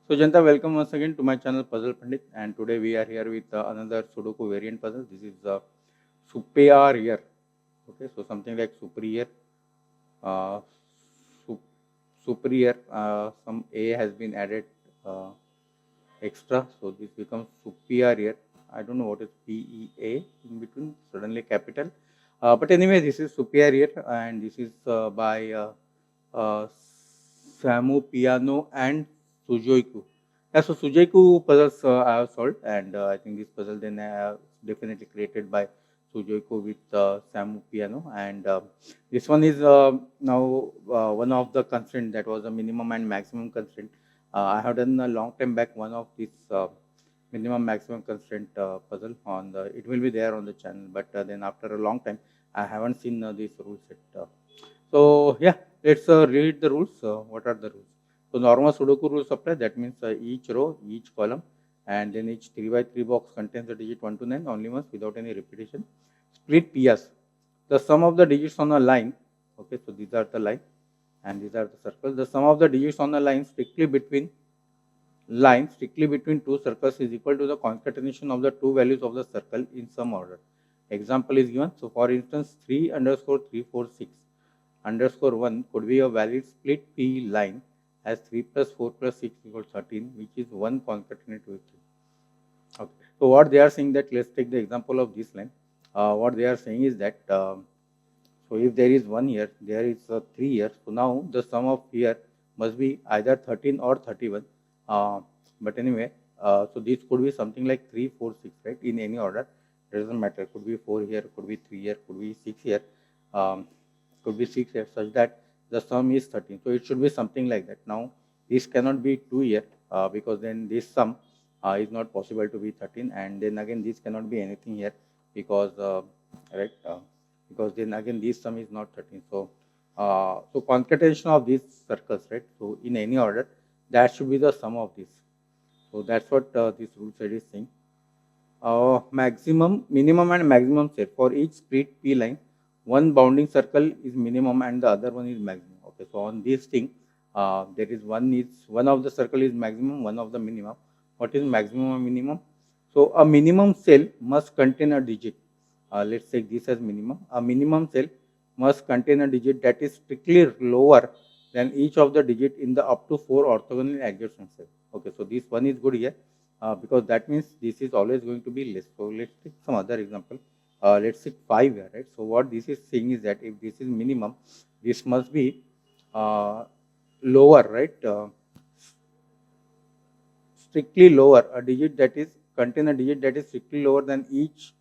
So Janta, welcome once again to my channel Puzzle Pandit, and today we are here with another Sudoku variant puzzle. This is SuPEArior. Okay, so something like superior, uh, sup, superior. Some A has been added uh, extra, so this becomes SuPEArior. I don't know what is PEA in between. Suddenly capital, but anyway, this is SuPEArior, and this is by uh, SamuPiano and Sujoyku. Yeah, so Sujoyku puzzles I have solved, and I think this puzzle then definitely created by Sujoyku with SamuPiano, and this one is now one of the constraint that was a minimum and maximum constraint. I have done a long time back one of this minimum maximum constraint puzzle on the. It will be there on the channel, but then after a long time, I haven't seen this rule set. So yeah, let's read the rules. What are the rules? So normal Sudoku rules apply. That means each row, each column, and then each 3 by 3 box contains the digit 1 to 9 only once without any repetition. Split PS. The sum of the digits on a line. Okay, so these are the line, and these are the circles. The sum of the digits on a line strictly between two circles is equal to the concatenation of the two values of the circle in some order. Example is given. So for instance, 3 underscore 346 underscore 1 could be a valid split P line as 3 plus 4 plus 6 equals 13, which is 1 concatenated with 3. Okay. So what they are saying that, let's take the example of this line. What they are saying is that, so if there is 1 here, there is 3 here. So now the sum of here must be either 13 or 31. But anyway, so this could be something like 3, 4, 6, right? In any order, it doesn't matter. Could be 4 here, could be 3 here, could be 6 here, could be 6 here, such that the sum is 13. So it should be something like that. Now this cannot be 2 here because then this sum is not possible to be 13, and then again this cannot be anything here because right because then again this sum is not 13. So so concatenation of these circles, right? So in any order, that should be the sum of this. So that's what this rule set is saying. Minimum and maximum set for each split P line, one bounding circle is minimum and the other one is maximum. Okay, so on this thing, there is one of the circle is maximum, one of the minimum. What is maximum and minimum? So a minimum cell must contain a digit. Let's take this as minimum. A minimum cell must contain a digit that is strictly lower than each of the digit in the up to 4 orthogonal adjacent cells. Okay, so this one is good here. Because that means this is always going to be less. So let's take some other example. Let's take 5 here, right? So what this is saying is that if this is minimum, this must be lower, right? Strictly lower, a digit that is contain a digit that is strictly lower than each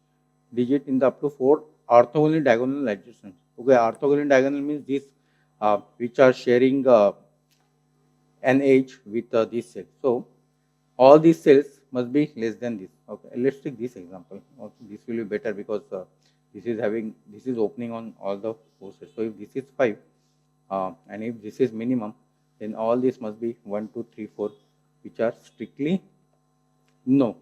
digit in the up to 4 orthogonally diagonal adjacent. Okay, orthogonally diagonal means this which are sharing an edge with this cell. So all these cells must be less than this. Okay, let's take this example. Okay, this will be better because this is opening on all the four sets. So if this is 5 and if this is minimum, then all this must be 1, 2, 3, 4, which are strictly no.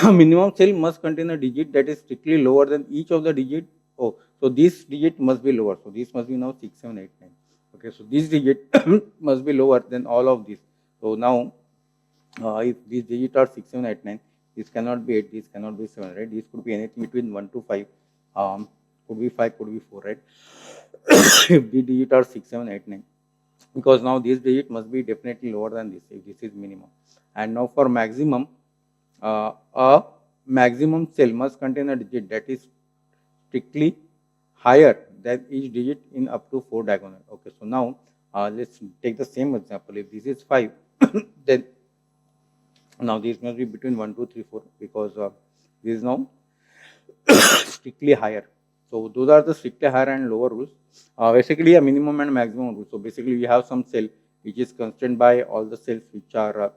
Minimum cell must contain a digit that is strictly lower than each of the digit. Oh, so this digit must be lower. So this must be now 6, 7, 8, 9. Okay, so this digit must be lower than all of these. So now if these digits are 6, 7, 8, 9, this cannot be 8, this cannot be 7, right? This could be anything between 1 to 5, could be 5, could be 4, right? If the digits are 6, 7, 8, 9, because now this digit must be definitely lower than this if this is minimum. And now for maximum, a maximum cell must contain a digit that is strictly higher than each digit in up to 4 diagonal. Okay, so now let's take the same example. If this is 5, then now this must be between 1, 2, 3, 4 because this is now strictly higher. So those are the strictly higher and lower rules. Basically a minimum and maximum rule. So basically we have some cell which is constrained by all the cells which are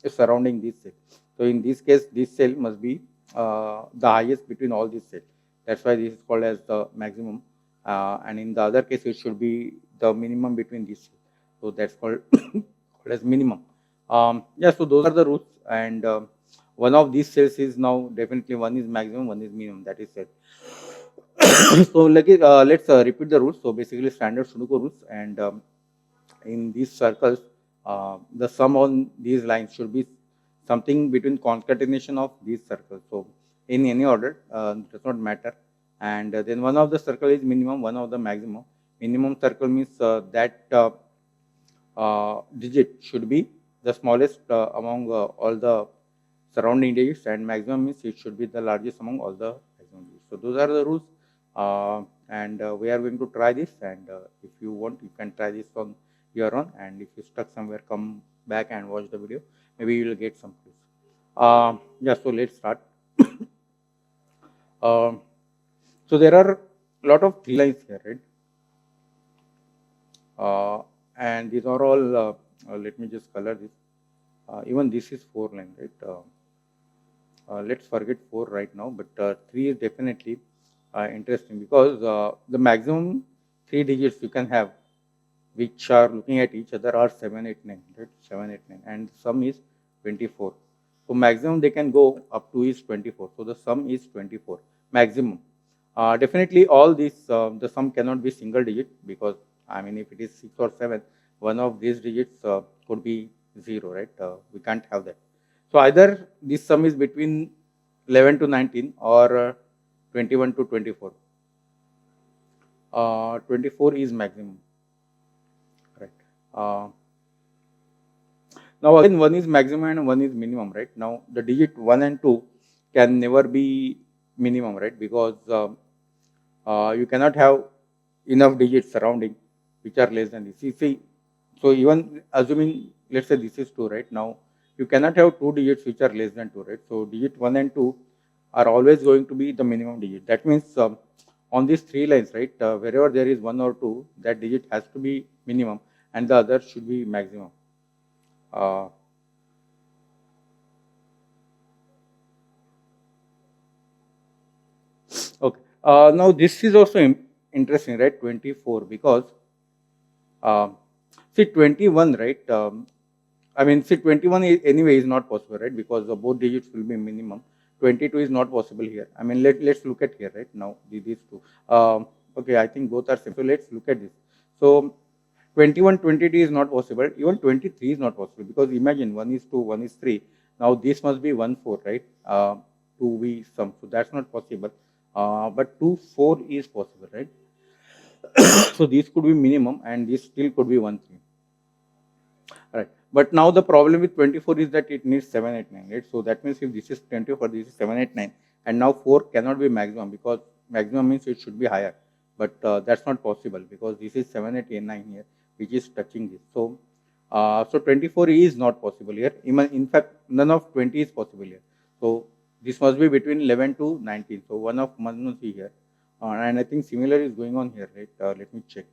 surrounding this cell. So in this case, this cell must be the highest between all these cells. That's why this is called as the maximum. And in the other case, it should be the minimum between these cells. So that's called, called as minimum. Yeah, so those are the rules. And one of these cells is now definitely one is maximum, one is minimum. That is said. So let's repeat the rules. So basically standard Sudoku rules, and in these circles, the sum on these lines should be something between concatenation of these circles. So in any order, does not matter. And then one of the circle is minimum, one of the maximum. Minimum circle means that digit should be the smallest among all the surrounding digits, and maximum means it should be the largest among all the maximum digits. So those are the rules, and we are going to try this. And if you want, you can try this on your own. And if you stuck somewhere, come back and watch the video. Maybe you will get some clues. Yeah. So let's start. Um, so there are a lot of three lines here, right? And these are all. Let me just color this. Even this is 4 line, right? Let's forget 4 right now, but 3 is definitely interesting, because the maximum 3 digits you can have, which are looking at each other, are 7, 8, 9, right? 7, 8, 9, and sum is 24. So maximum they can go up to is 24. So the sum is 24 maximum. Definitely all these, the sum cannot be single digit, because I mean, if it is 6 or 7, one of these digits could be 0, right? We can't have that. So either this sum is between 11 to 19 or 21 to 24. 24 is maximum, right? Now again, one is maximum and one is minimum, right? Now the digit 1 and 2 can never be minimum, right? Because you cannot have enough digits surrounding which are less than this. See, so even assuming, let's say this is 2, right? Now you cannot have 2 digits which are less than 2, right? So digit 1 and 2 are always going to be the minimum digit. That means on these 3 lines, right, wherever there is 1 or 2, that digit has to be minimum and the other should be maximum. Uh, okay. Now this is also interesting, right? 24, because uh, see 21, right? I mean, see 21 is, anyway, is not possible, right? Because both digits will be minimum. 22 is not possible here. I mean, let's look at here, right? Now these two. Okay, I think both are same. So let's look at this. So 21, 22 is not possible. Even 23 is not possible, because imagine 1 is 2, 1 is 3. Now this must be 1, 4, right? 2 be sum. So that's not possible. But 2, 4 is possible, right? So this could be minimum and this still could be 1, 3. Right. But now the problem with 24 is that it needs 7, 8, 9, right? So that means if this is 24, this is 7, 8, 9, and now 4 cannot be maximum, because maximum means it should be higher. But that's not possible, because this is 7, 8, 9 here, which is touching this. So, so 24 is not possible here. In fact, none of 20 is possible here. So this must be between 11 to 19. So one of must be here. And I think similar is going on here, right? Let me check.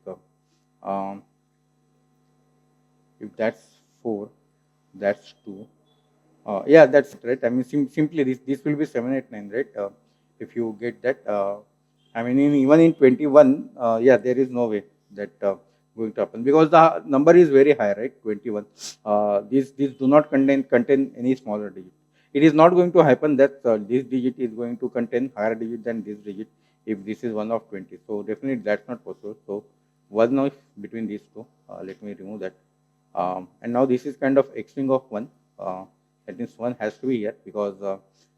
Um, if that's 4, that's 2. Yeah, that's right. I mean, simply this will be 7, 8, 9, right? If you get that. I mean, even in 21, yeah, there is no way that going to happen, because the number is very high, right? 21. These do not contain any smaller digit. It is not going to happen that this digit is going to contain higher digit than this digit if this is one of 20. So definitely that's not possible. So one of between these two. Let me remove that. And now this is kind of x string of 1. That means 1 has to be here, because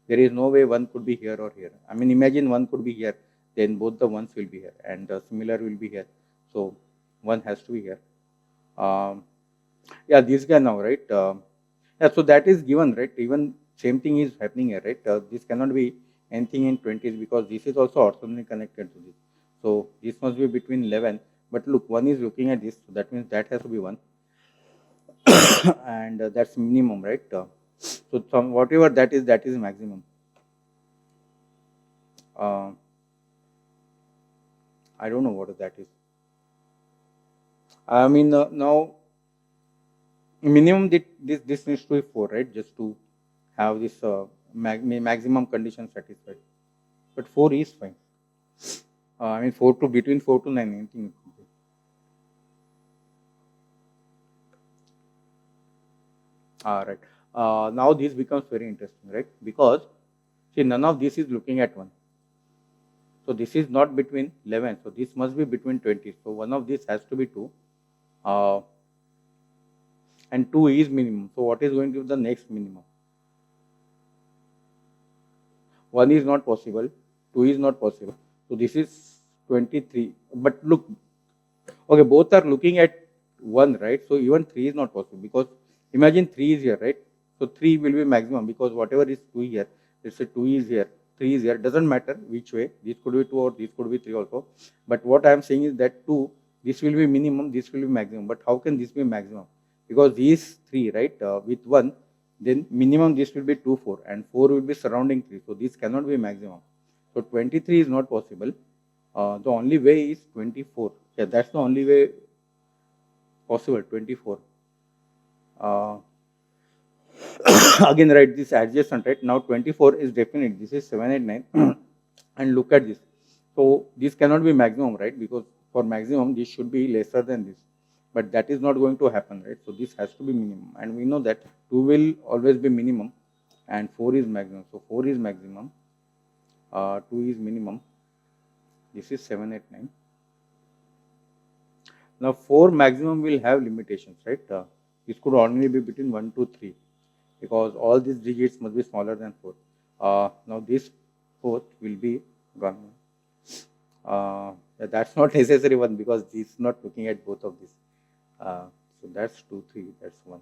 there is no way 1 could be here or here. I mean, imagine 1 could be here, then both the 1s will be here, and similar will be here. So 1 has to be here. Yeah, this guy now, right? Yeah, so that is given, right? Even same thing is happening here, right? This cannot be anything in 20s, because this is also orthogonally connected to this. So this must be between 11. But look, 1 is looking at this, so that means that has to be 1. And that's minimum, right? So some whatever that is maximum. Uh, I don't know what that is. I mean, now minimum this needs to be 4, right? Just to have this maximum condition satisfied. But 4 is fine. I mean, 4 to between 4 to 9, anything. Right. Now this becomes very interesting, right? Because see, none of this is looking at 1. So this is not between 11. So this must be between 20. So one of these has to be 2. Uh, and 2 is minimum. So what is going to be the next minimum? 1 is not possible, 2 is not possible. So this is 23. But look, okay, both are looking at 1, right? So even 3 is not possible because imagine 3 is here, right? So 3 will be maximum because whatever is 2 here, let's say 2 is here, 3 is here, doesn't matter which way. This could be 2 or this could be 3 also. But what I am saying is that 2, this will be minimum, this will be maximum. But how can this be maximum? Because these 3, right, with 1, then minimum this will be 2, 4, and 4 will be surrounding 3. So this cannot be maximum. So 23 is not possible. The only way is 24. Yeah, that's the only way possible, 24. Uh, Again, write this adjacent, right? Now 24 is definite. This is 789. And look at this. So this cannot be maximum, right? Because for maximum, this should be lesser than this. But that is not going to happen, right? So this has to be minimum. And we know that 2 will always be minimum and 4 is maximum. So 4 is maximum, 2 is minimum. This is 789. Now 4 maximum will have limitations, right? This could only be between 1 to 3 because all these digits must be smaller than 4. Now this 4th will be gone. That's not necessary one because this is not looking at both of these. So that's 2, 3, that's 1.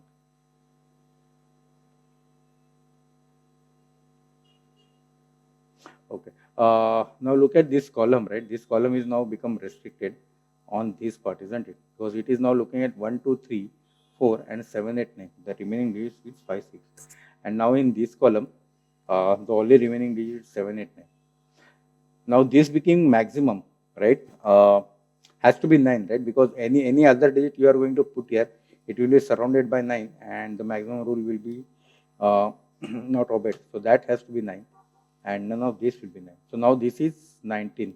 Okay. Now look at this column, right? This column is now become restricted on this part, isn't it? Because it is now looking at 1, 2, 3, 4, and 7, 8, 9. The remaining digits is 5, 6. And now in this column, the only remaining digit is 7, 8, 9. Now this became maximum, right? Has to be 9, right? Because any other digit you are going to put here, it will be surrounded by 9, and the maximum rule will be not obeyed. So that has to be 9, and none of this will be 9. So now this is 19.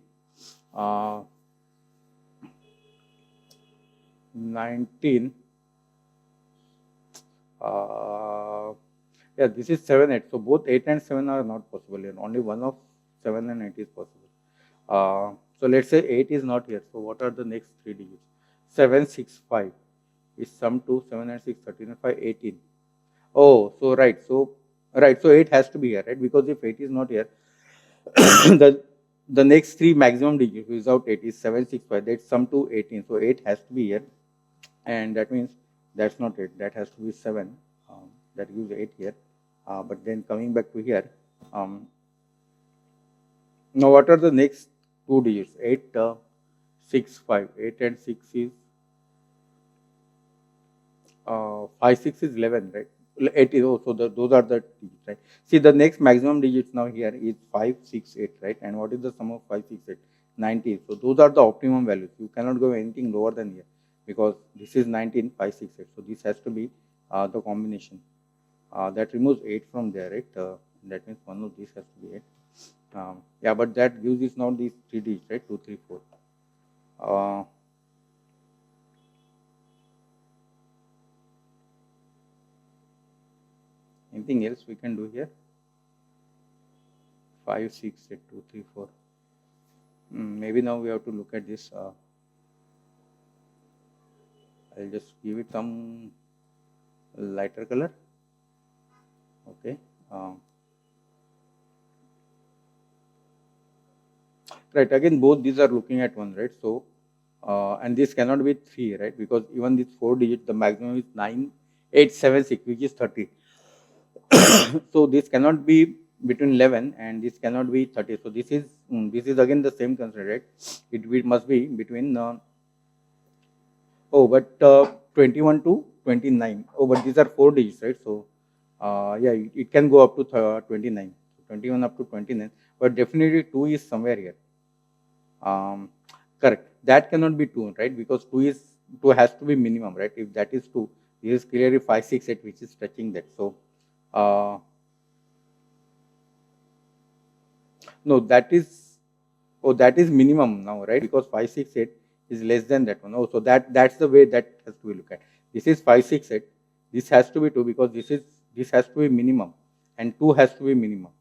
19. Yeah, this is 7, 8. So both 8 and 7 are not possible here. Only one of 7 and 8 is possible. So let's say 8 is not here. So what are the next 3 digits? 7, 6, 5 is sum to 7 and 6, 13 and 5, 18. Oh, so right. So 8 has to be here, right? Because if 8 is not here, the next 3 maximum digits without 8 is 7, 6, 5. That's sum to 18. So 8 has to be here, and that means that's not 8. That has to be 7. That gives 8 here. But then coming back to here, now what are the next 2 digits? 8, 6, 5. 8 and 6 is 5, 6 is 11, right? 8 is also those are the digits, right? See, the next maximum digits now here is 5, 6, 8, right? And what is the sum of 5, 6, 8? 90. So those are the optimum values. You cannot go anything lower than here because this is 19, 5, 6, 8. So this has to be the combination. That removes 8 from there, right? That means one of these has to be 8. Yeah, but that gives us now these 3 digits, right? 2, 3, 4. Anything else we can do here? 5, 6, 8, 2, 3, 4. Maybe now we have to look at this. I'll just give it some lighter color. Okay. Right. Again, both these are looking at 1, right? So, and this cannot be 3, right? Because even this 4 digit, the maximum is 9, 8, 7, 6, which is 30. So this cannot be between 11 and this cannot be 30. So this is again the same constraint, right? It must be between 21 to 29. Oh, but these are 4 digits, right? So yeah, it can go up to 29. 21 up to 29, but definitely 2 is somewhere here. Correct. That cannot be 2, right? Because 2 has to be minimum, right? If that is 2, this is clearly 5, 6, 8, which is touching that. So no, that is minimum now, right? Because 5, 6, 8 is less than that one. Oh, so that's the way that has to be looked at. This is 5, 6, 8. This has to be 2 because this has to be minimum, and 2 has to be minimum.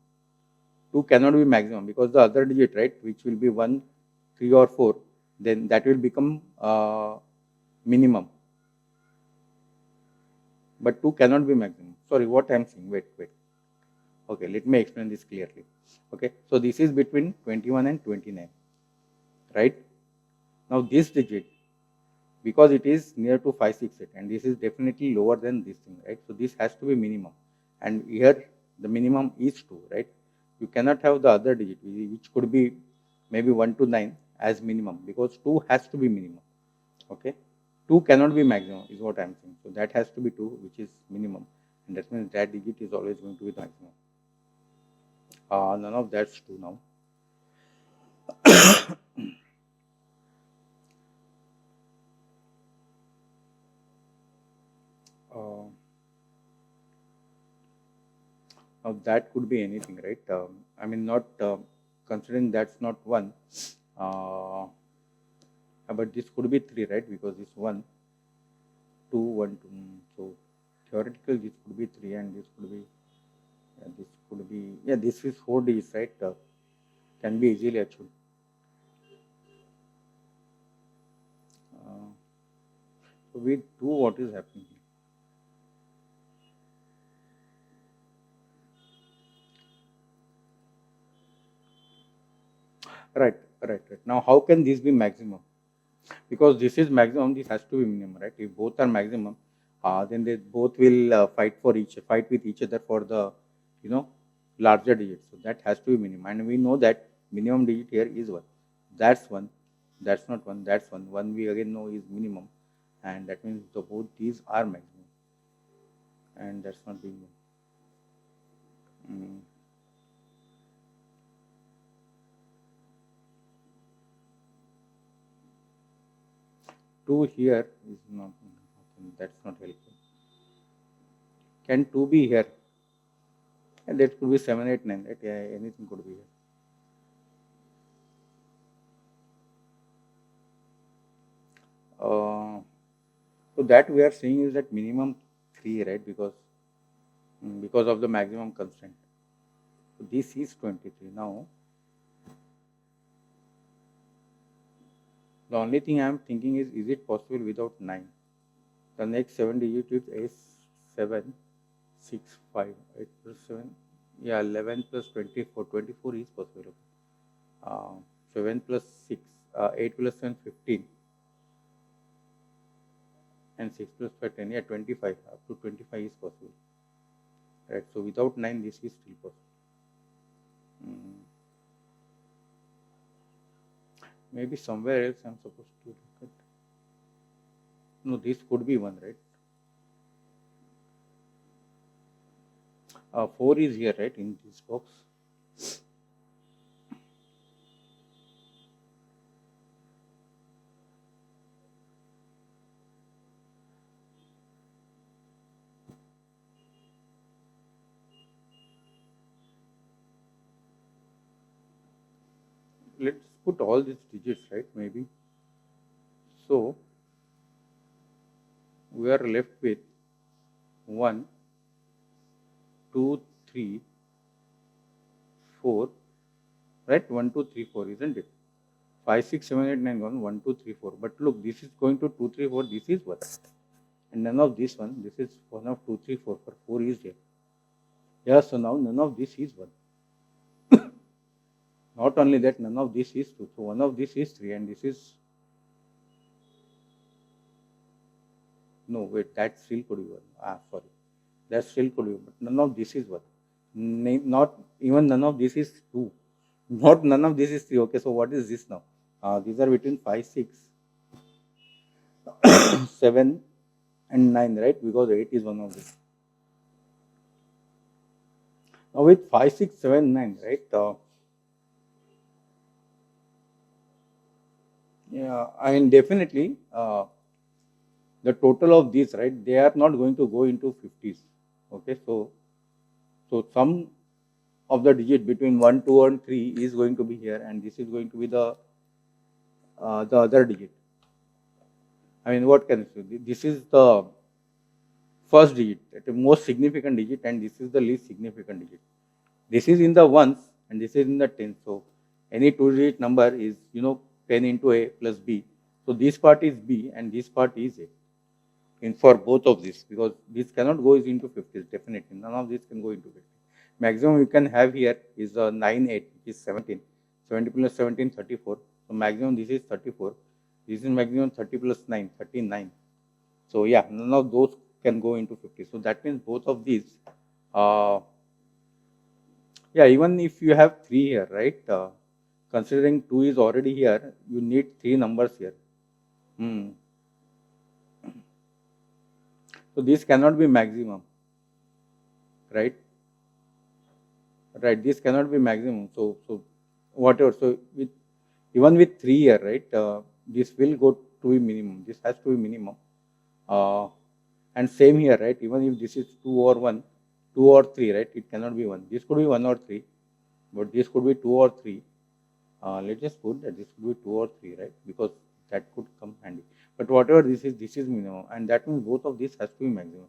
2 cannot be maximum because the other digit, right, which will be 1, 3 or 4, then that will become minimum. but 2 cannot be maximum. Sorry, what I am saying, wait. Okay, let me explain this clearly. Okay, so this is between 21 and 29, right? Now this digit, because it is near to 568, and this is definitely lower than this thing, right? So this has to be minimum, and here the minimum is 2, right? You cannot have the other digit, which could be maybe 1 to 9 as minimum, because 2 has to be minimum. Okay, 2 cannot be maximum is what I am saying. So that has to be 2, which is minimum, and that means that digit is always going to be the maximum. None of that's true now. uh, Now that could be anything, right? I mean, not considering that's not 1, but this could be 3, right? Because this 1, 2, 1, 2. So theoretically, this could be 3, and this could be, this is 4 digits, right? Can be easily achieved. So we do what is happening here. Right. Now, how can this be maximum? Because this is maximum, this has to be minimum, right? If both are maximum, then they both will fight with each other for the, larger digit. So that has to be minimum, and we know that minimum digit here is 1. That's 1. That's not 1. That's 1. 1 we again know is minimum, and that means both these are maximum, and that's not being. 2 here is not, that's not helpful. Can 2 be here? And that could be 7, 8, 9, right? Yeah, anything could be here. So that we are saying is that minimum 3, right? Because of the maximum constraint. So this is 23. Now, the only thing I am thinking is it possible without 9? The next 7 digits is 7, 6, 5, 8 plus 7. Yeah, 11 plus 24. 24 is possible. 7 plus 6, 8 plus 7, 15. And 6 plus 5, 10. Yeah, 25. Up to 25 is possible. Right. So without 9, this is still possible. Maybe somewhere else I'm supposed to look at. No, this could be 1, right? 4 is here, right, in this box. Let's put all these digits, right, maybe. So we are left with 1, 2, 3, 4, right? 1, 2, 3, 4, isn't it? 5, 6, 7, 8, 9, 1, 1, 2, 3, 4. But look, this is going to 2, 3, 4. This is 1. And none of this one. This is 1 of 2, 3, 4. For 4 is there. Yeah, so now none of this is 1. Not only that, none of this is 2. So 1 of this is 3, and this is. No, wait, that still could be 1. Sorry. That still could be 1. But none of this is 1. Not even none of this is 2. Not none of this is 3. Okay, so what is this now? These are between 5, 6, 7, and 9, right? Because 8 is 1 of them. Now with 5, 6, 7, 9, right? Yeah, I mean, definitely the total of these, right? They are not going to go into 50s. Okay, so some of the digit between 1, 2, and 3 is going to be here, and this is going to be the other digit. I mean, what can I say? This is the first digit, the most significant digit, and this is the least significant digit. This is in the ones, and this is in the tens. So any 2-digit number is 10 into a plus b. So this part is b, and this part is a. in for both of these, because this cannot go into 50s, definitely. None of this can go into 50. Maximum you can have here is 9, 8, which is 17. 70 plus 17, 34. So maximum this is 34. This is maximum 30 plus 9, 39. So yeah, none of those can go into 50. So that means both of these, yeah, even if you have 3 here, right? Considering 2 is already here, you need 3 numbers here. So this cannot be maximum, right? Right, this cannot be maximum. So whatever. So with even with 3 here, right? This will go to be minimum. This has to be minimum. And same here, right? Even if this is 2 or 1, 2 or 3, right? It cannot be 1. This could be 1 or 3, but this could be 2 or 3. Let's just put that this could be 2 or 3, right? Because that could come handy. But whatever this is minimum, and that means both of these has to be maximum.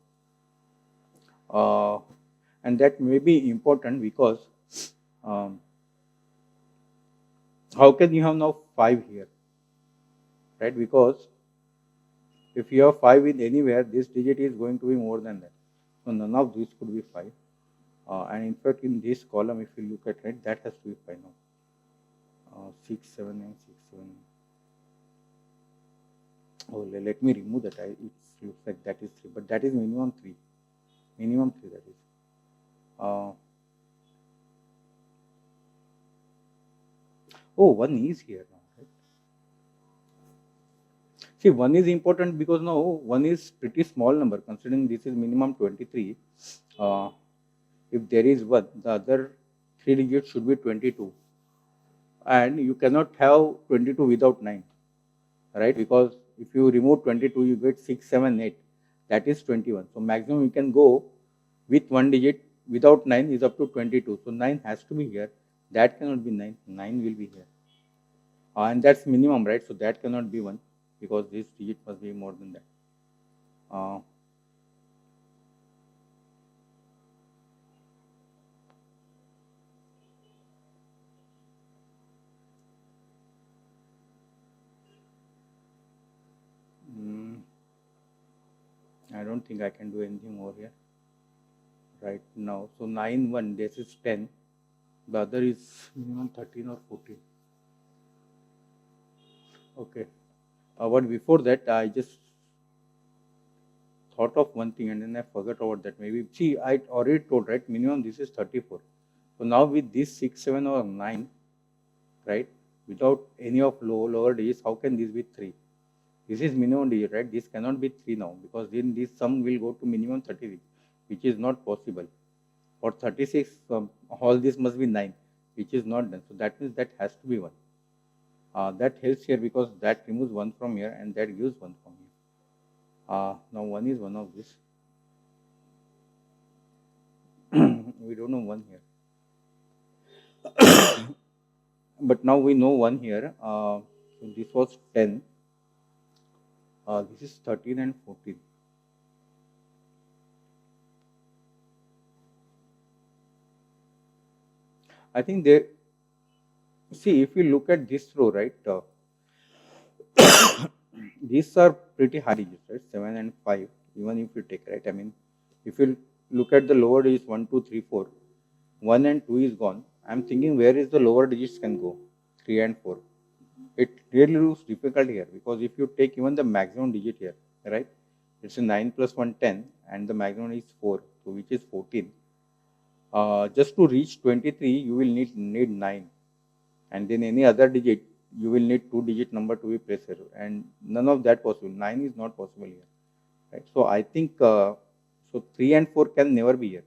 And that may be important because um, how can you have now 5 here, right? Because if you have 5 in anywhere, this digit is going to be more than that. So none of these could be 5. And in fact, in this column, if you look at it, that has to be 5 now. 6, 7, and 6, 7. Oh, let me remove that. It looks like that is 3, but that is minimum 3. Minimum 3, that is. Oh, 1 is here now, right? See, 1 is important because now 1 is pretty small number, considering this is minimum 23. If there is 1, the other 3 digits should be 22. And you cannot have 22 without 9, right? Because if you remove 22, you get 6, 7, 8. That is 21. So maximum you can go with 1 digit without 9 is up to 22. So 9 has to be here. That cannot be 9. 9 will be here. And that's minimum, right? So that cannot be 1 because this digit must be more than that. I don't think I can do anything more here right now. So 9, 1, this is 10. The other is minimum 13 or 14. Okay. But before that, I just thought of one thing and then I forgot about that. Maybe, see, I already told, right? Minimum this is 34. So now with this 6, 7, or 9, right? Without any of lower digits, how can this be 3? This is minimum digit, right? This cannot be 3 now because then this sum will go to minimum 36, which is not possible. For 36, all this must be 9, which is not done. So that means that has to be 1. That helps here because that removes 1 from here and that gives 1 from here. Now 1 is one of this. We don't know 1 here. But now we know 1 here. So this was 10. This is 13 and 14. I think there, see, if you look at this row, right, these are pretty high digits, right? 7 and 5, even if you take, right? I mean, if you look at the lower digits 1, 2, 3, 4, 1 and 2 is gone. I'm thinking where is the lower digits can go? 3 and 4. It really looks difficult here because if you take even the maximum digit here, right? It's a 9 plus 1, 10, and the maximum is 4, so which is 14. Just to reach 23, you will need 9, and then any other digit, you will need 2-digit number to be placed here, and none of that possible. 9 is not possible here, right? So I think so 3 and 4 can never be here.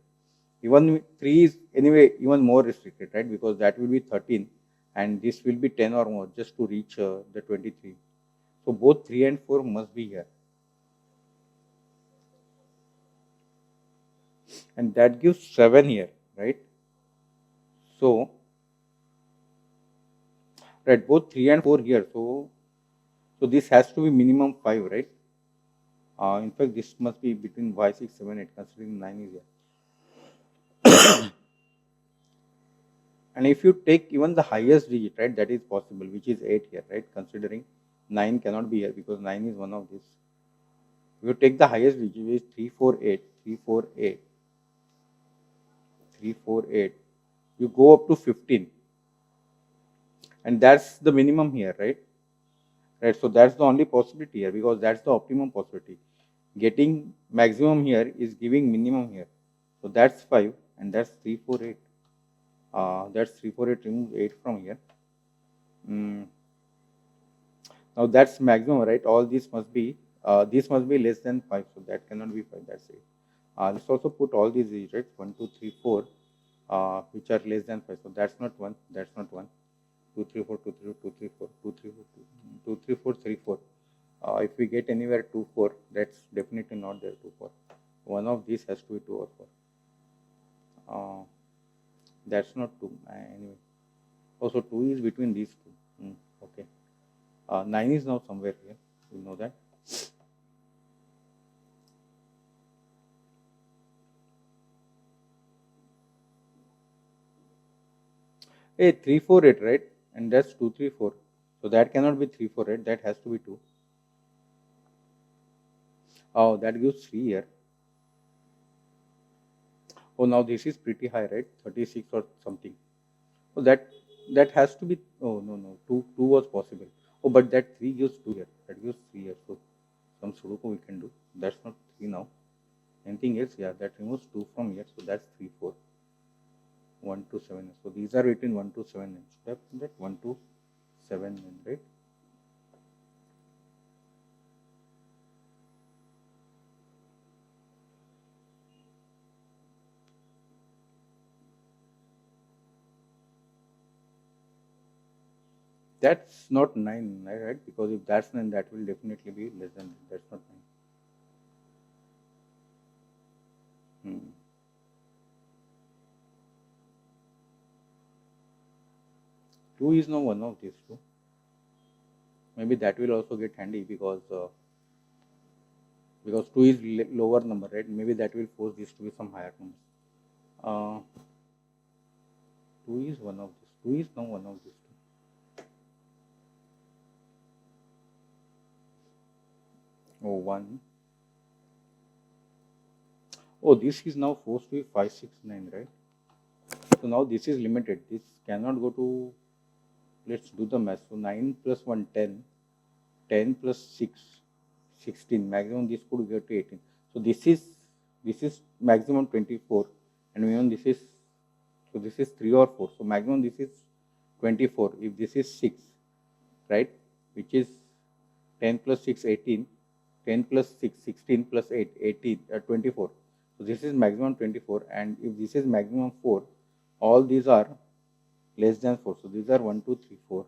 Even 3 is anyway even more restricted, right? Because that will be 13, and this will be 10 or more just to reach the 23. So both 3 and 4 must be here, and that gives 7 here, right? So right, both 3 and 4 here. So this has to be minimum 5, right? In fact, this must be between y 6, 7, 8, considering 9 is here. And if you take even the highest digit, right, that is possible, which is 8 here, right? Considering 9 cannot be here because 9 is one of these. You take the highest digit, which is 348, 348, 348. You go up to 15, and that's the minimum here, right? Right. So that's the only possibility here, because that's the optimum possibility. Getting maximum here is giving minimum here. So that's 5, and that's 348. That's 348. Remove 8 from here. Now that's maximum, right? All these must be this must be less than 5, so that cannot be 5. That's it. Let's also put all these digits, 1, 2, 3, 4, which are less than 5. So that's not 1. That's not 1. 2, 3, 4, 2, 3, 2, 3, 4, 2, 3, 4, 2, 3, 4, 3, 4. If we get anywhere 2, 4, that's definitely not there. 2, 4. One of these has to be 2 or 4. That's not 2. Anyway. Also, 2 is between these two. Okay. 9 is now somewhere here. You know that. Hey, 348, right? And that's 2, 3, 4. So that cannot be 3, 4, right? That has to be 2. Oh, that gives 3 here. Oh, now this is pretty high, right? 36 or something. So that has to be. Oh, no. 2 was possible. Oh, but that 3 gives 2 here. That gives 3 here. So some Sudoku we can do. That's not 3 now. Anything else? Yeah, that removes 2 from here. So that's 3, 4. 1 to 7. So these are between 1 to 7. Should have that 1 to 7, right? That's not 9, right? Because if that's 9, that will definitely be less than 9. That's not 9. 2 is now one of these two. Maybe that will also get handy, because 2 is lower number, right? Maybe that will force this to be some higher numbers. 2 is one of these. 2 is now one of these two. Oh, 1. Oh, this is now forced to be 5, 6, 9, right? So now this is limited. This cannot go to, let's do the math. So 9 plus 1, 10. 10 plus 6, 16. Maximum this could go to 18. So this is maximum 24, and minimum this is, so this is 3 or 4. So maximum this is 24. If this is 6, right, which is 10 plus 6, 18. 10 plus 6, 16 plus 8, 18, 24. So this is maximum 24, and if this is maximum 4, all these are less than 4. So these are 1, 2, 3,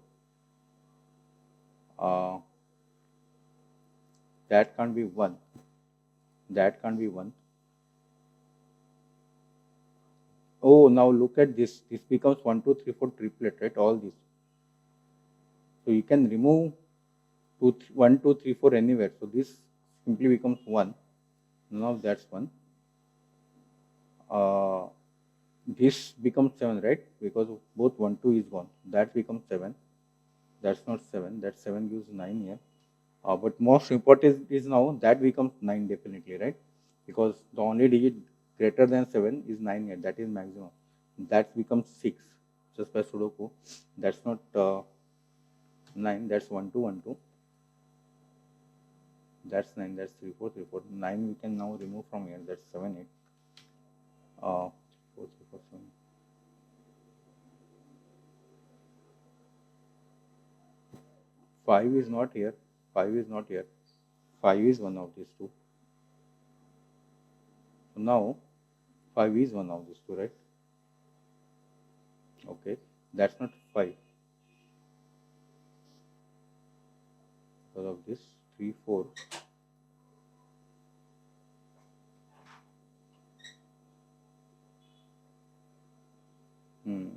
4. That can't be 1. That can't be 1. Oh, now look at this. This becomes 1, 2, 3, 4 triplet, right? All these. So you can remove 1, 2, 3, 4 anywhere. So this simply becomes 1. Now that's 1. This becomes 7, right? Because both 1, 2 is gone. That becomes 7. That's not 7. That 7 gives 9 here. But most important is now that becomes 9 definitely, right? Because the only digit greater than 7 is 9 here. That is maximum. That becomes 6 just by Sudoku. That's not 9. That's 1, 2, 1, 2. That's 9. That's 3, 4, 3, 4. 9 we can now remove from here. That's 7, 8. 4, 3, 4, 7. 5 is not here. 5 is not here. 5 is one of these two. So now 5 is one of these two, right? Okay, that's not 5. Because of this 3, 4. Hmm.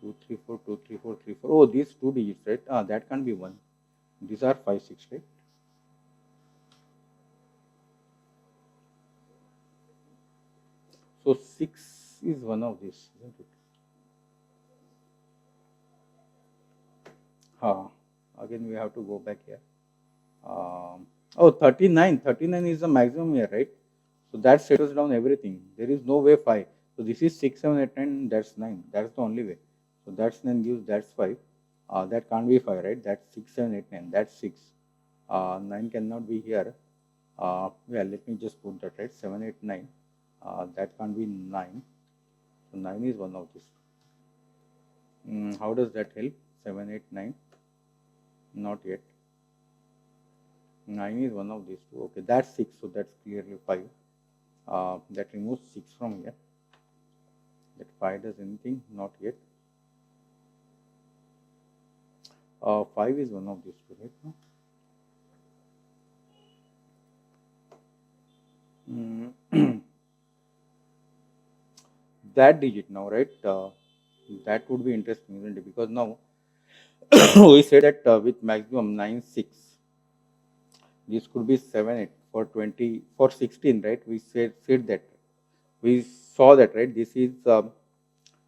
2, 3, 4, 2, 3, 4, 3, 4. Oh, these two digits, right? That can't be 1. These are 5, 6, right? So 6 is one of these, isn't it? Again, we have to go back here. Oh, 39. 39 is the maximum here, right? So that settles down everything. There is no way 5. So this is 6, 7, 8, 9, that's 9. That's the only way. So that's 9 gives, that's 5. That can't be 5, right? That's 6, 7, 8, 9. That's 6. 9 cannot be here. Yeah, let me just put that, right? 7, 8, 9. That can't be 9. So 9 is one of these. How does that help? 7, 8, 9. Not yet. 9 is one of these two. Okay, that's 6. So that's clearly 5. That removes 6 from here. That 5 does anything? Not yet. 5 is one of these two, right? That digit now, right? That would be interesting, isn't it? Because now we said that with maximum 9, 6, this could be 7, 8 for 20, for 16, right? We said that. We saw that, right? This is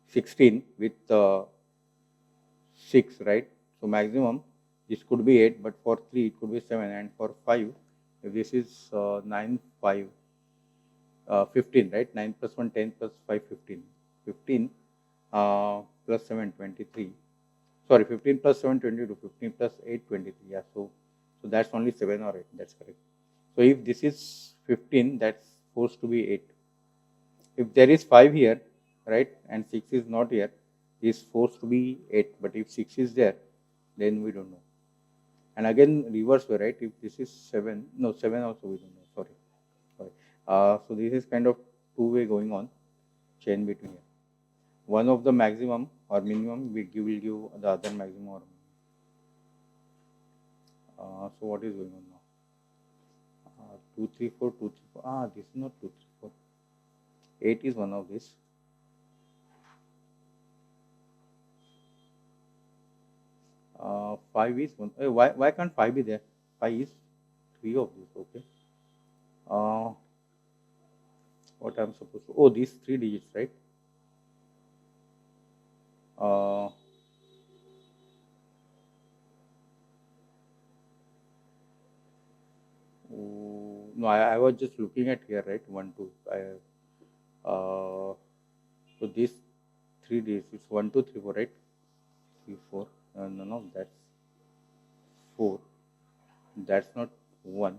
16 with 6, right? So maximum, this could be 8, but for 3, it could be 7, and for 5, if this is 9, 5, 15, right? 9 plus 1, 10 plus 5, 15. 15 plus 7, 23. Sorry, 15 plus 7, 22. 15 plus 8, 23. Yeah, so that's only 7 or 8. That's correct. So if this is 15, that's supposed to be 8. If there is 5 here, right, and 6 is not here, is forced to be 8. But if 6 is there, then we don't know. And again, reverse way, right? If this is 7, no, 7 also we don't know. Sorry. So this is kind of two-way going on, chain between here. One of the maximum or minimum will give the other maximum or minimum. So what is going on now? 2, 3, 4, 2, 3, 4. This is not 2, 3, 4. 8 is one of this. 5 is one. Why can't 5 be there? 5 is 3 of this. Okay. What I'm supposed to? Oh, these 3 digits, right? No, I was just looking at here, right? 1, 2. So these 3 digits, it's 1, 2, 3, 4, right? 3, 4. No, that's 4. That's not 1.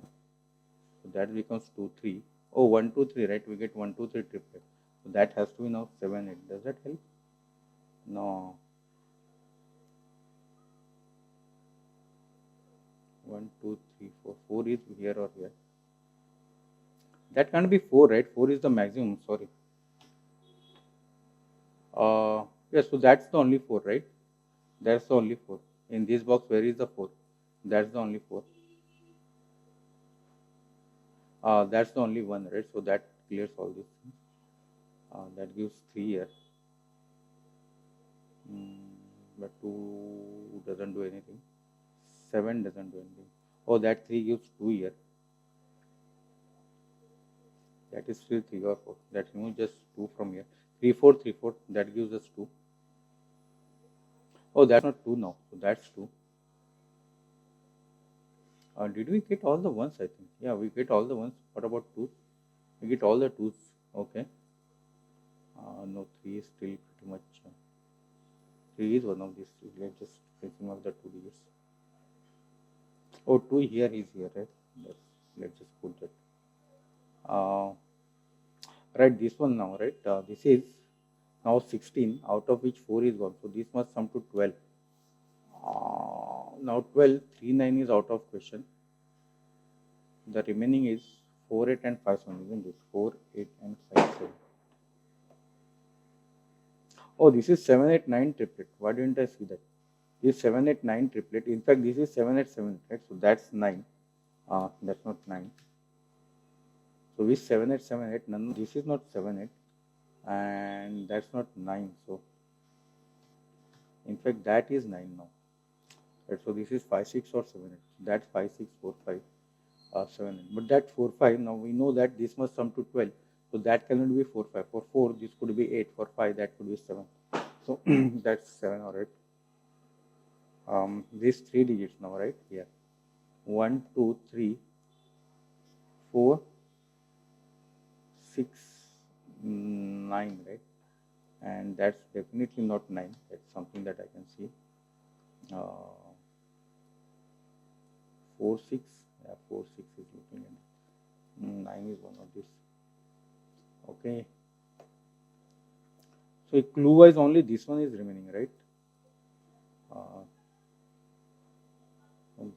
So that becomes 2, 3. Oh, 1, 2, 3, right? We get 1, 2, 3 triplet. So that has to be now 7, 8. Does that help? No. 1, 2, 3, 4. 4 is here or here. That can't be 4, right? 4 is the maximum. Sorry. Yeah, so that's the only 4, right? That's the only 4. In this box, where is the 4? That's the only 4. That's the only one, right? So that clears all this. That gives 3 here. But 2 doesn't do anything. 7 doesn't do anything. Oh, that 3 gives 2 here. That is still 3 or 4. That removes just 2 from here. 3, 4, 3, 4. That gives us 2. Oh, that's not 2 now. So that's 2. Did we get all the ones? I think. Yeah, we get all the ones. What about 2? We get all the 2s. Okay. No, 3 is still pretty much. 3 is one of these. Let's just remove the 2 digits. Oh, 2 here is here, right? Let's just put that. Right, this one now, right? This is now 16, out of which 4 is gone. So this must sum to 12. Now 12, 3, 9 is out of question. The remaining is 4, 8 and 5, 7, isn't it? 4, 8 and 5, 7. Oh, this is 7, 8, 9 triplet. Why didn't I see that? This 7, 8, 9 triplet. In fact, this is 7, 8, 7, right? So that's 9. That's not 9. So with 7, 8, 7, 8, none, this is not 7, 8. And that's not 9. So in fact, that is 9 now. Right? So this is 5, 6 or 7, 8. That's 5, 6, 4, 5, 7, 8. But that 4, 5, now we know that this must sum to 12. So that cannot be 4, 5. For 4, this could be 8. For 5, that could be 7. So that's 7 or 8. These 3 digits now, right? Here. 1, 2, 3, 4, 6, 9, right? And that's definitely not 9. That's something that I can see. 4, 6. Yeah, 4, 6 is looking at it. 9 is one of these. Okay. So clue wise only this one is remaining, right?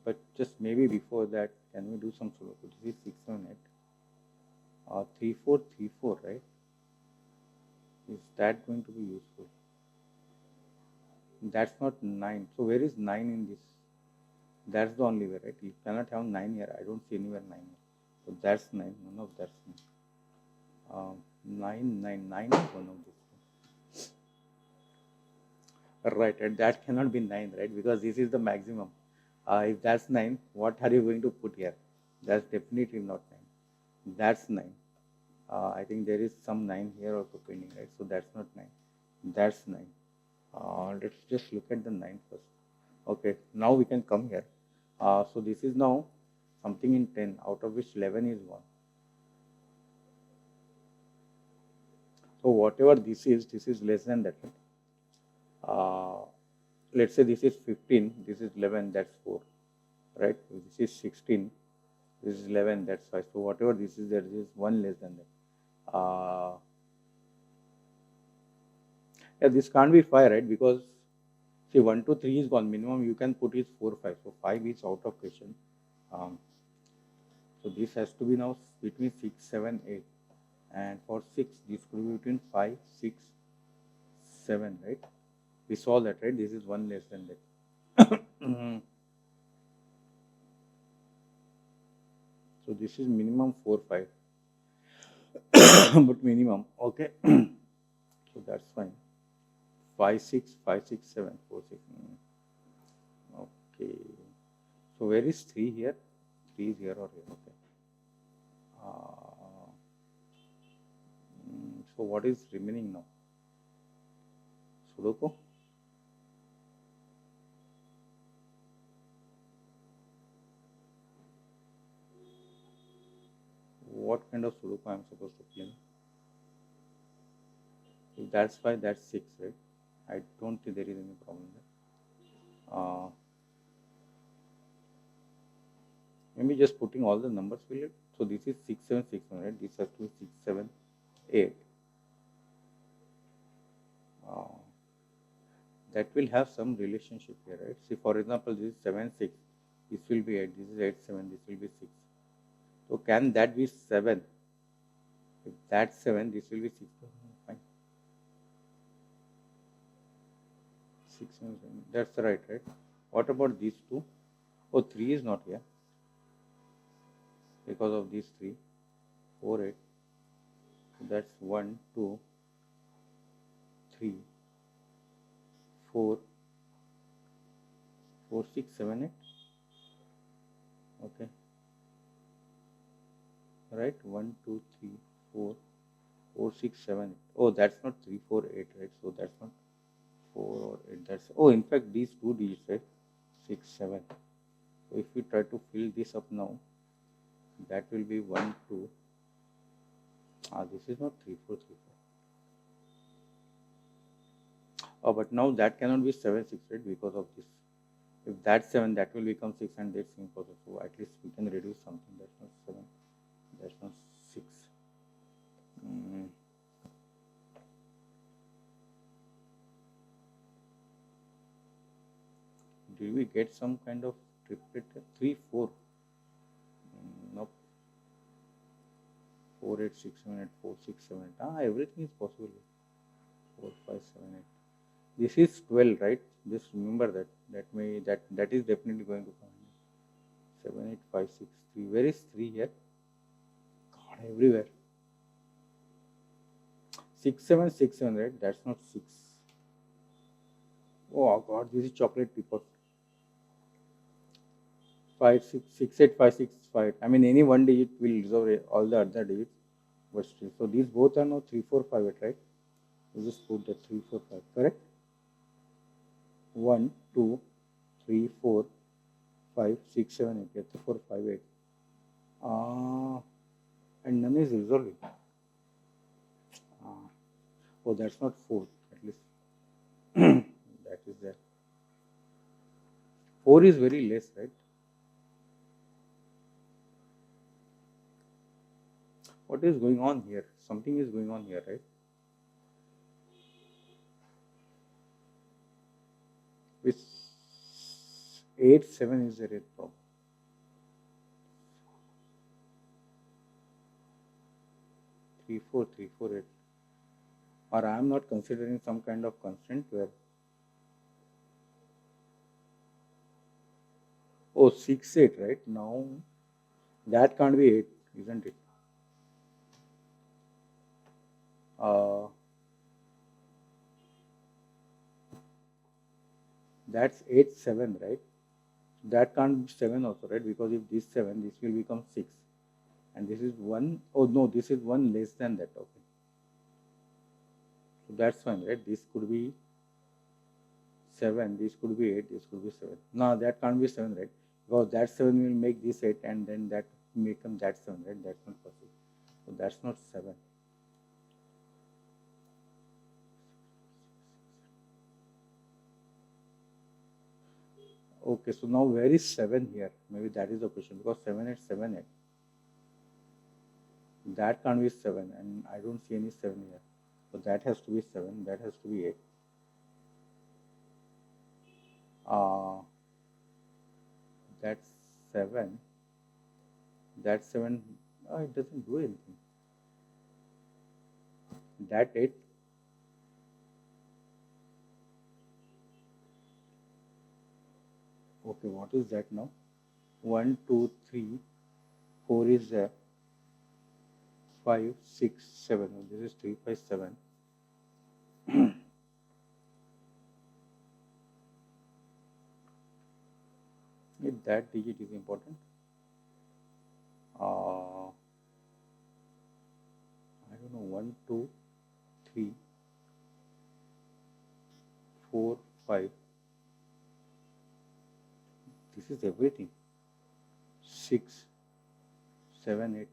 But just maybe before that, can we do some SUDOKU? This is 6, 7, 8. 3, 4, 3, 4, right? Is that going to be useful? That's not 9. So where is 9 in this? That's the only way, right? You cannot have 9 here. I don't see anywhere 9 here. So that's 9. None of that's 9. 9, 9, 9 is one of these. Right, and that cannot be 9, right? Because this is the maximum. If that's 9, what are you going to put here? That's definitely not 9. That's 9. I think there is some 9 here also pending, right? So that's not 9. That's 9. Let's just look at the 9 first. Okay, now we can come here. So this is now something in 10, out of which 11 is 1. So whatever this is less than that. Let's say this is 15, this is 11, that's 4, right? This is 16, this is 11, that's 5. So whatever this is, there is 1 less than that. Yeah, this can't be 5, right? Because see, 1 to 3 is gone. Minimum you can put is 4, 5. So 5 is out of question. So this has to be now between 6, 7, 8. And for 6, this could be between 5, 6, 7, right? We saw that, right? This is 1 less than that. So this is minimum 4, 5. But minimum, okay. So that's fine. 5, 6, 5, 6, 7, 4, 6. Okay. So where is 3 here? 3 is here or here? Okay. So what is remaining now? SUDOKU? What kind of SUDOKU I am supposed to play? If that's 5, that's 6, right? I don't think there is any problem there. Maybe just putting all the numbers will it. So this is 6, 7, 6, 1, right? This has to be 6, 7, 8. That will have some relationship here, right? See, for example, this is 7, 6. This will be 8. This is 8, 7. This will be 6. So can that be 7? If that's 7, this will be 6. Fine. 6, 7, 7. That's right, right? What about these two? Oh, 3 is not here. Because of these 3. 4, 8. So that's 1, 2, 3, 4, 4, 6, 7, 8. Okay. Right? 1, 2, 3, 4, 4, 6, 7, 8. Oh, that's not 3, 4, 8, right? So that's not 4 or 8. That's, oh, in fact, these two digits, right? 6, 7. So if we try to fill this up now, that will be 1, 2. This is not 3, 4, 3, 4. Oh, but now that cannot be 7, 6, right? Because of this. If that's 7, that will become 6 and that's impossible. So at least we can reduce something. That's not 7. That's not 6. Did we get some kind of triplet? 3, 4. Nope. 4, 8, 6, 7, 8, 4, 6, 7, 8. Everything is possible. 4, 5, 7, 8. This is 12, right? Just remember that. That is definitely going to come. 7, 8, 5, 6, 3. Where is 3 here? God, everywhere. 6, 7, 6, 7, right? That's not 6. Oh God, this is chocolate people. 5, 6, 6, 8, 5, 6, 5. I mean, any one digit will resolve all the other digits. But still, so these both are now 3, 4, 5, 8, right? You just put the 3, 4, 5, correct? 1, 2, 3, 4, 5, 6, 7, 8. That's 4, 5, 8. and none is resolving. Oh, that's not 4, at least. That is there. 4 is very less, right? What is going on here? Something is going on here, right? With 8, 7 is there a problem. 3, 4, 3, 4, 8. Or I am not considering some kind of constraint where, oh, 6, 8, right? Now that can't be 8, isn't it? That's 8, 7, right? That can't be 7 also, right? Because if this 7, this will become 6. And this is 1. Oh, no, this is 1 less than that. Okay. So that's fine, right? This could be 7, this could be 8, this could be 7. No, that can't be 7, right? Because that 7 will make this 8 and then that become that 7, right? That's not possible. So that's not 7. Okay, so now where is 7 here? Maybe that is the question, because 7, 8, 7, 8. That can't be 7 and I don't see any 7 here. So that has to be 7, that has to be 8. That's 7. That 7, it doesn't do anything. That 8. Okay, what is that now? 1, 2, 3, 4 is there. 5, 6, 7. This is 3, 5, 7. If that digit is important, I don't know, 1, 2, 3, 4, 5. This is everything. 6, 7, 8.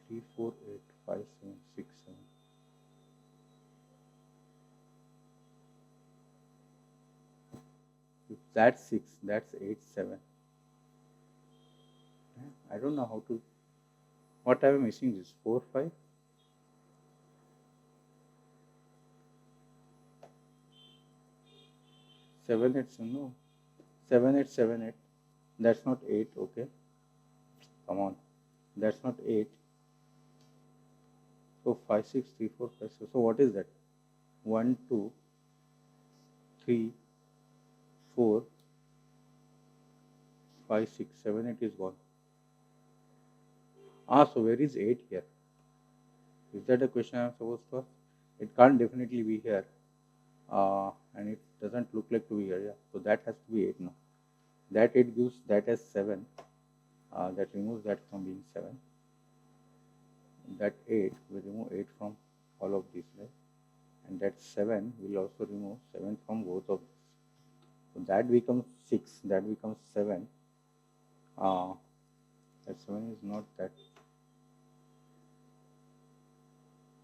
3, 4, 8, 5, 7, 6, 7. If that's 6, that's 8, 7. I don't know how to. What am I missing? This 4, 5. 7, 8, no. 7, 8, 7, 8. That's not 8, okay. Come on. That's not 8. So 5, 6, 3, 4, 5, 6. So what is that? 1, 2, 3, 4, 5, 6, 7, 8 is gone. So where is 8 here? Is that a question I am supposed to ask? It can't definitely be here. And it doesn't look like to be here. Yeah. So that has to be 8 now. That 8 gives that as 7. That removes that from being 7. That 8 will remove 8 from all of these, right? And that 7 will also remove 7 from both of these. So that becomes 6. That becomes 7. That 7 is not that.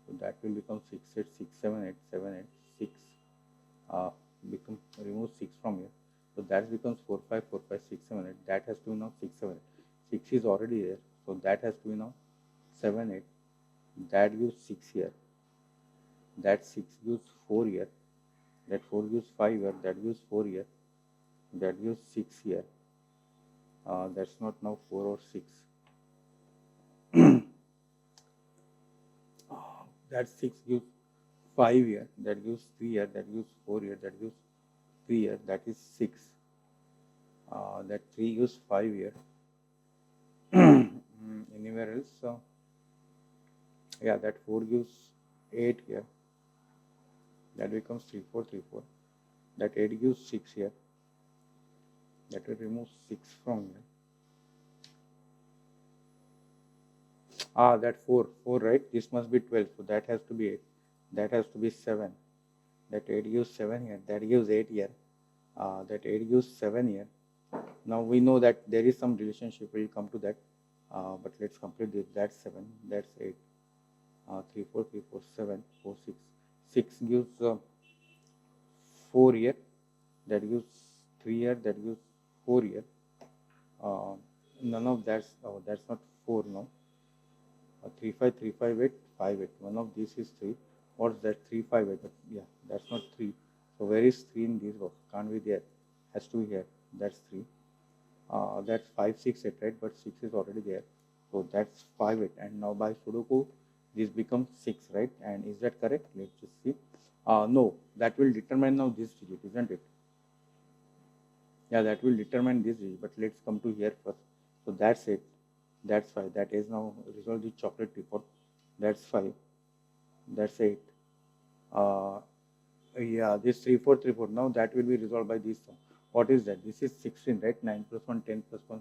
So that will become 6, 8, 6, 7, 8, 7, 8, 6. Remove 6 from here. So that becomes 4, 5, 4, 5, 6, 7, 8. That has to be now 6, 7, 8. 6 is already there. So that has to be now 7, 8. That gives 6 here. That 6 gives 4 here. That 4 gives 5 here. That gives 4 here. That gives 6 here. That's not now 4 or 6. That 6 gives 5 here. That gives 3 here. That gives 4 here. That gives 3 here. That is 6. That 3 gives 5 here. Anywhere else? Yeah, that 4 gives 8 here. That becomes 3, 4, 3, 4. That 8 gives 6 here. That will remove 6 from here. That 4, right? This must be 12. So that has to be 8. That has to be 7. That 8 gives 7 here. That gives 8 here. That 8 gives 7 here. Now we know that there is some relationship. We'll come to that. But let's complete this. That's 7. That's 8. 3, 4, 3, 4, 7, 4, 6. 6 gives 4 here. That gives 3 here. That gives 4 here. None of that's not 4 now. 3, 5, 3, 5, 8, 5, 8. One of these is 3. What's that? 3, 5, 8. But yeah, that's not 3. So where is 3 in this box? Can't be there. Has to be here. That's 3. That's 5, 6, 8, right? But 6 is already there. So that's 5, 8. And now by Sudoku, this becomes 6, right? And is that correct? Let's just see. No, that will determine now this digit, isn't it? Yeah, that will determine this digit. But let's come to here first. So that's it. That's 5. That is now resolve the chocolate report. That's 5. That's 8. Uh, yeah, this 3, 4, 3, 4. Now that will be resolved by this sum. What is that? This is 16, right? 9 plus 1, 10 plus 1,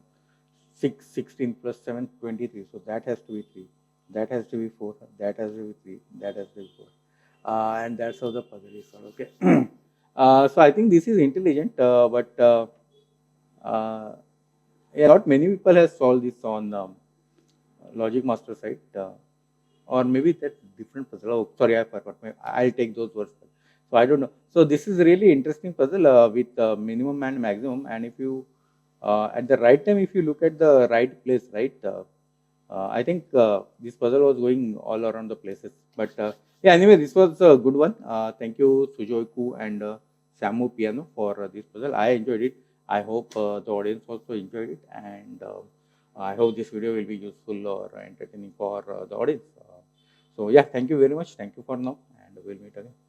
6, 16 plus 7, 23. So that has to be 3. That has to be 4. That has to be 3. That has to be 4. And that's how the puzzle is solved. Okay. So I think this is intelligent, but yeah, not many people have solved this on Logic Master site. Or maybe that's different puzzle. Oh, sorry, I forgot. I'll take those words. So I don't know. So this is really interesting puzzle with minimum and maximum. And if you at the right time, if you look at the right place, right, I think this puzzle was going all around the places. But yeah, anyway, this was a good one. Thank you, Sujoyku and SamuPiano for this puzzle. I enjoyed it. I hope the audience also enjoyed it, and I hope this video will be useful or entertaining for the audience. So yeah, thank you very much. Thank you for now, and we'll meet again.